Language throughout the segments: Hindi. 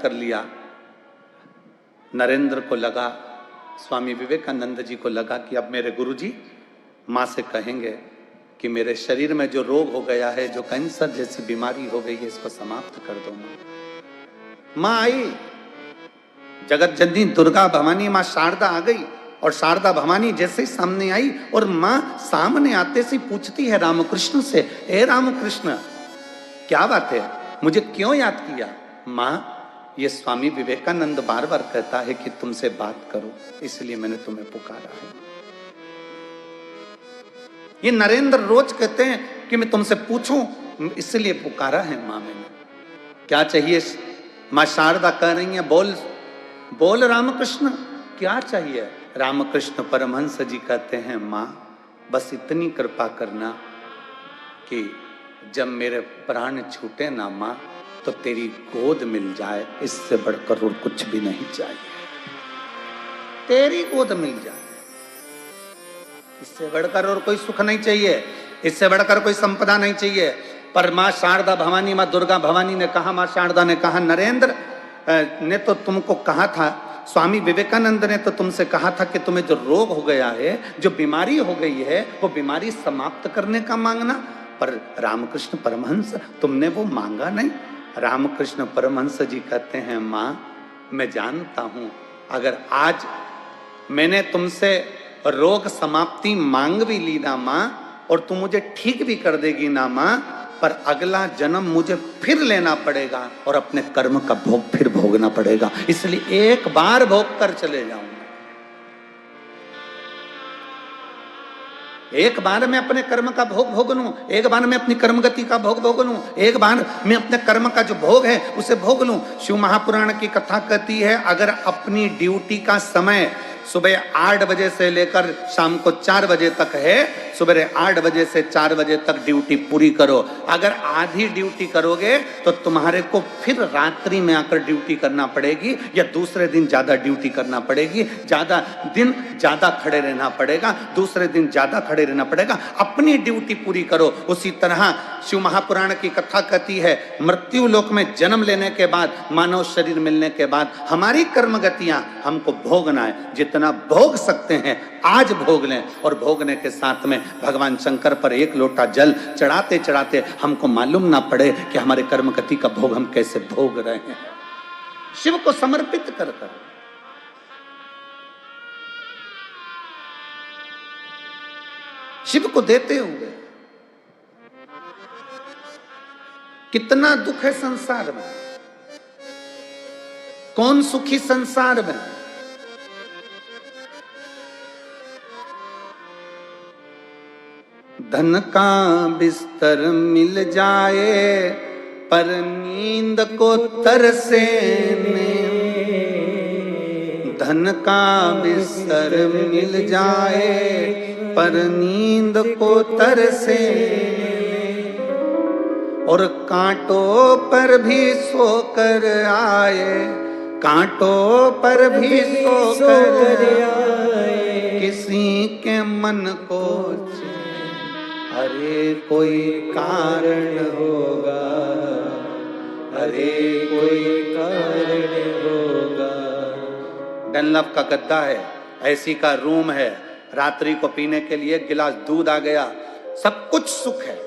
कर लिया। नरेंद्र को लगा, स्वामी विवेकानंद जी को लगा कि अब मेरे गुरुजी माँ से कहेंगे कि मेरे शरीर में जो रोग हो गया है, जो कैंसर जैसी बीमारी हो गई है, इसको समाप्त कर दो माँ। माँ आई, जगत जननी दुर्गा भवानी माँ शारदा आ गई, और शारदा भवानी जैसे ही सामने आई और माँ सामने आते से पूछती है रामकृष्ण से, ए रामकृष्ण क्या बात है, मुझे क्यों याद किया? माँ, ये स्वामी विवेकानंद बार बार कहता है कि तुमसे बात करो, इसलिए मैंने तुम्हें पुकारा है। ये नरेंद्र रोज कहते हैं कि मैं तुमसे पूछूं, इसलिए पुकारा है मां मैंने। क्या चाहिए? मां शारदा कह रही है, बोल बोल रामकृष्ण क्या चाहिए? रामकृष्ण परमहंस जी कहते हैं, मां बस इतनी कृपा करना कि जब मेरे प्राण छूटे ना मां, तो तेरी गोद मिल जाए, इससे बढ़कर और कुछ भी नहीं चाहिए। तेरी गोद मिल जाए, इससे बढ़कर और कोई सुख नहीं चाहिए, इससे बढ़कर कोई संपदा नहीं चाहिए। पर मां शारदा भवानी, मां दुर्गा भवानी ने कहा, मां शारदा ने कहा, नरेंद्र ने तो तुमको कहा था, स्वामी विवेकानंद ने तो तुमसे कहा था कि तुम्हें जो रोग हो गया है, जो बीमारी हो गई है, वो बीमारी समाप्त करने का मांगना। पर रामकृष्ण परमहंस तुमने वो मांगा नहीं। रामकृष्ण परमहंस जी कहते हैं, मां मैं जानता हूं, अगर आज मैंने तुमसे रोग समाप्ति मांग भी ली ना मां, और तुम मुझे ठीक भी कर देगी ना मां, पर अगला जन्म मुझे फिर लेना पड़ेगा और अपने कर्म का भोग फिर भोगना पड़ेगा, इसलिए एक बार भोग कर चले जाऊंगा। एक बार मैं अपने कर्म का भोग भोग लूं, एक बार मैं अपनी कर्म गति का भोग भोग लूं, एक बार मैं अपने कर्म का जो भोग है उसे भोग लूं। शिव महापुराण की कथा कहती है, अगर अपनी ड्यूटी का समय सुबह 8 बजे से लेकर शाम को 4 बजे तक है, सुबह 8 बजे से 4 बजे तक ड्यूटी पूरी करो। अगर आधी ड्यूटी करोगे तो तुम्हारे को फिर रात्रि में आकर ड्यूटी करना पड़ेगी, या दूसरे दिन ज्यादा ड्यूटी करना पड़ेगी, ज्यादा दिन ज्यादा खड़े रहना पड़ेगा, दूसरे दिन ज्यादा खड़े रहना पड़ेगा। अपनी ड्यूटी पूरी करो। उसी तरह शिव महापुराण की कथा कहती है, मृत्यु लोक में जन्म लेने के बाद, मानव शरीर मिलने के बाद हमारी कर्म गतियां हमको भोगना है। जितना भोग सकते हैं आज भोग लें, और भोगने के साथ में भगवान शंकर पर एक लोटा जल चढ़ाते चढ़ाते हमको मालूम ना पड़े कि हमारे कर्म गति का भोग हम कैसे भोग रहे हैं। शिव को समर्पित कर कर शिव को देते हुए। कितना दुख है संसार में, कौन सुखी संसार में? धन का बिस्तर मिल जाए पर नींद को तरसे नहीं, धन का बिस्तर मिल जाए पर नींद को तरसे, और कांटों पर भी सोकर आए, कांटों पर भी सोकर आए, किसी के मन को अरे कोई कारण होगा, अरे कोई कारण होगा। डनलप का गद्दा है, ऐसी का रूम है, रात्रि को पीने के लिए गिलास दूध आ गया, सब कुछ सुख है,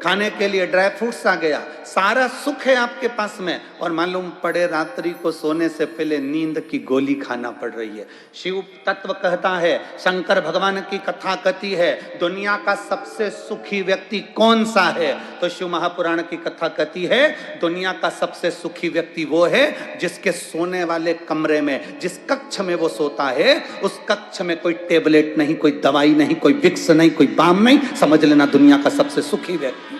खाने के लिए ड्राई फ्रूट्स आ गया, सारा सुख है आपके पास में, और मालूम पड़े रात्रि को सोने से पहले नींद की गोली खाना पड़ रही है। शिव तत्व कहता है, शंकर भगवान की कथा कहती है, दुनिया का सबसे सुखी व्यक्ति कौन सा है? तो शिव महापुराण की कथा कहती है, दुनिया का सबसे सुखी व्यक्ति वो है जिसके सोने वाले कमरे में, जिस कक्ष में वो सोता है, उस कक्ष में कोई टेबलेट नहीं, कोई दवाई नहीं, कोई विक्स नहीं, कोई बाम नहीं, समझ लेना दुनिया का सबसे सुखी व्यक्ति।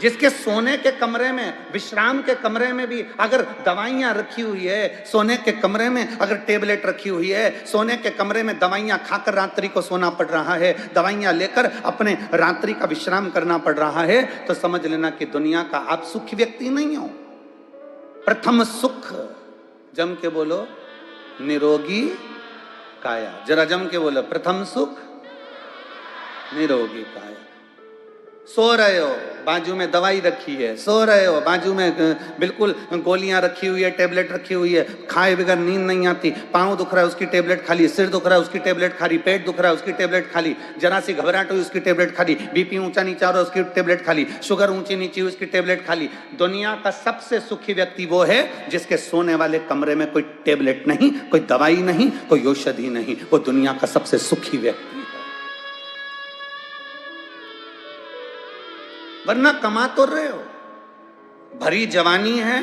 जिसके सोने के कमरे में, विश्राम के कमरे में भी अगर दवाइयां रखी हुई है, सोने के कमरे में अगर टेबलेट रखी हुई है, सोने के कमरे में दवाइयां खाकर रात्रि को सोना पड़ रहा है, दवाइयां लेकर अपने रात्रि का विश्राम करना पड़ रहा है, तो समझ लेना कि दुनिया का आप सुखी व्यक्ति नहीं हो। प्रथम सुख, जम के बोलो, निरोगी काया। जरा जम के बोलो, प्रथम सुख निरोगी काया। सो रहे हो, बाजू में दवाई रखी है, सो रहे हो, बाजू में बिल्कुल गोलियां रखी हुई है, टेबलेट रखी हुई है, खाए बगैर नींद नहीं आती, पाँव दुख रहा है उसकी टेबलेट खा ली, सिर दुख रहा है उसकी टेबलेट खा ली, पेट दुख रहा है उसकी टेबलेट खा ली, जरा सी घबराहट हुई उसकी टेबलेट खा ली, बीपी ऊंचा नीचा हो रहा है उसकी टेबलेट खा ली, शुगर ऊंची नीची हुई उसकी टेबलेट खा ली। दुनिया का सबसे सुखी व्यक्ति वो है जिसके सोने वाले कमरे में कोई टेबलेट नहीं, कोई दवाई नहीं, कोई औषधि नहीं, वो दुनिया का सबसे सुखी व्यक्ति है। वरना कमा तो रहे हो, भरी जवानी है,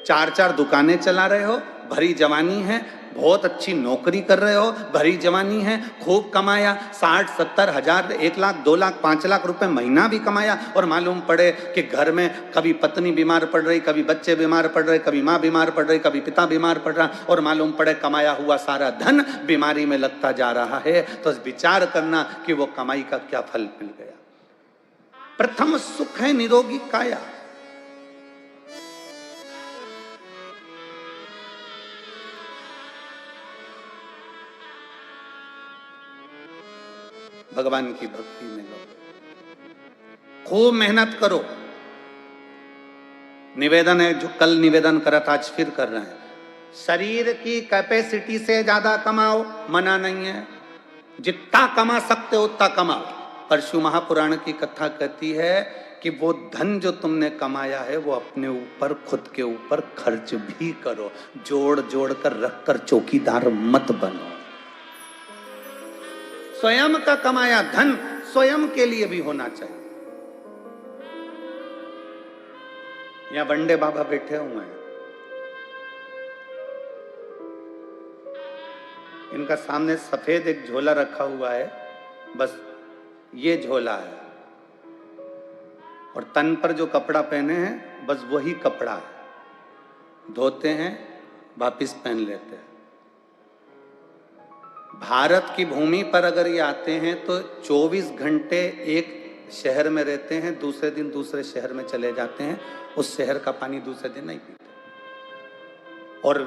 4-4 दुकानें चला रहे हो, भरी जवानी है, बहुत अच्छी नौकरी कर रहे हो, भरी जवानी है, खूब कमाया, 60-70 हजार, 1 लाख 2 लाख 5 लाख रुपए महीना भी कमाया, और मालूम पड़े कि घर में कभी पत्नी बीमार पड़ रही, कभी बच्चे बीमार पड़ रहे, कभी माँ बीमार पड़ रही, कभी पिता बीमार पड़ रहा, और मालूम पड़े कमाया हुआ सारा धन बीमारी में लगता जा रहा है, तो विचार करना कि वो कमाई का क्या फल मिल गया। प्रथम सुख है निरोगी काया। भगवान की भक्ति में लो, खूब मेहनत करो। निवेदन है, जो कल निवेदन करा था आज फिर कर रहे हैं, शरीर की कैपेसिटी से ज्यादा कमाओ, मना नहीं है, जितना कमा सकते हो उतना कमाओ। पर शिव महापुराण की कथा कहती है कि वो धन जो तुमने कमाया है वो अपने ऊपर, खुद के ऊपर खर्च भी करो, जोड़ जोड़ कर रख कर चौकीदार मत बनो। स्वयं का कमाया धन स्वयं के लिए भी होना चाहिए। यहां बंडे बाबा बैठे हुए हैं, इनका सामने सफेद एक झोला रखा हुआ है, बस ये झोला है, और तन पर जो कपड़ा पहने हैं बस वही कपड़ा है, धोते हैं वापिस पहन लेते हैं। भारत की भूमि पर अगर ये आते हैं तो 24 घंटे एक शहर में रहते हैं, दूसरे दिन दूसरे शहर में चले जाते हैं, उस शहर का पानी दूसरे दिन नहीं पीते। और